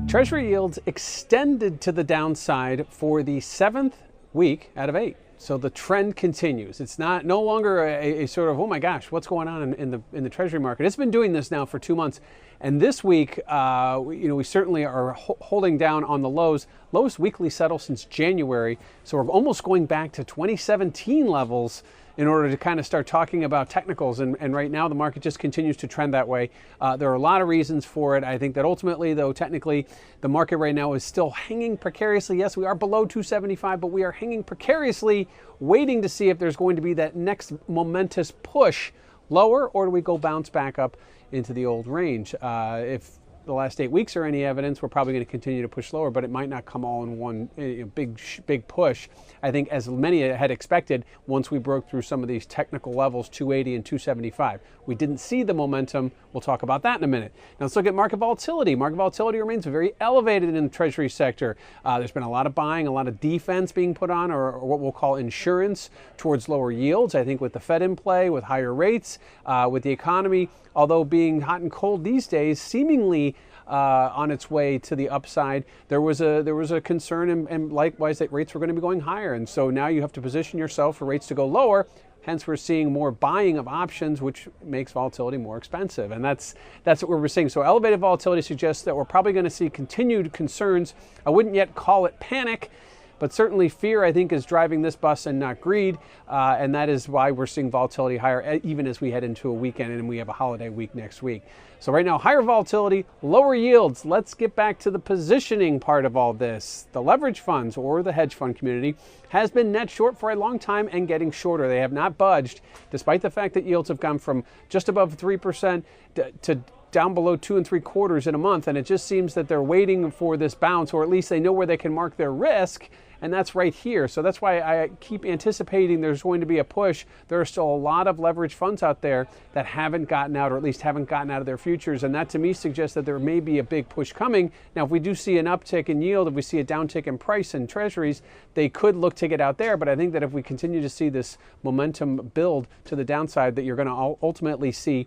Treasury yields extended to the downside for the 7th week out of 8. So the trend continues. It's no longer a sort of, oh my gosh, what's going on in the Treasury market? It's been doing this now for 2 months. And this week, we certainly are holding down on the lows. Lowest weekly settle since January. So we're almost going back to 2017 levels in order to kind of start talking about technicals. And right now the market just continues to trend that way. There are a lot of reasons for it. I think that ultimately, though, technically, the market right now is still hanging precariously. Yes, we are below 275, but we are hanging precariously, waiting to see if there's going to be that next momentous push lower, or do we go bounce back up into the old range? If the last 8 weeks are any evidence, we're probably going to continue to push lower, but it might not come all in one big push. I think as many had expected, once we broke through some of these technical levels, 280 and 275. We didn't see the momentum. We'll talk about that in a minute. Now let's look at market volatility. Market volatility remains very elevated in the Treasury sector. There's been a lot of buying, a lot of defense being put on, or what we'll call insurance towards lower yields. I think with the Fed in play, with higher rates, with the economy, although being hot and cold these days, seemingly on its way to the upside, there was a concern and likewise that rates were going to be going higher. And so now you have to position yourself for rates to go lower. Hence, we're seeing more buying of options, which makes volatility more expensive. And that's what we're seeing. So elevated volatility suggests that we're probably going to see continued concerns. I wouldn't yet call it panic, but certainly fear, I think, is driving this bus and not greed. And that is why we're seeing volatility higher, even as we head into a weekend and we have a holiday week next week. So right now, higher volatility, lower yields. Let's get back to the positioning part of all this. The leverage funds, or the hedge fund community, has been net short for a long time and getting shorter. They have not budged, despite the fact that yields have gone from just above 3% to down below 2 3/4 in a month. And it just seems that they're waiting for this bounce, or at least they know where they can mark their risk. And that's right here. So that's why I keep anticipating there's going to be a push. There are still a lot of leverage funds out there that haven't gotten out, or at least haven't gotten out of their futures. And that to me suggests that there may be a big push coming. Now, if we do see an uptick in yield, if we see a downtick in price in treasuries, they could look to get out there. But I think that if we continue to see this momentum build to the downside, that you're going to ultimately see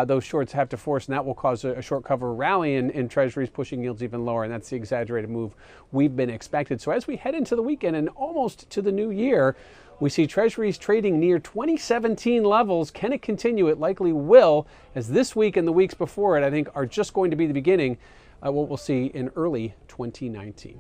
those shorts have to force, and that will cause a short cover rally in treasuries, pushing yields even lower. And that's the exaggerated move we've been expected. So as we head into the weekend and almost to the new year, we see treasuries trading near 2017 levels. Can it continue? It likely will, as this week and the weeks before it, I think, are just going to be the beginning of what we'll see in early 2019.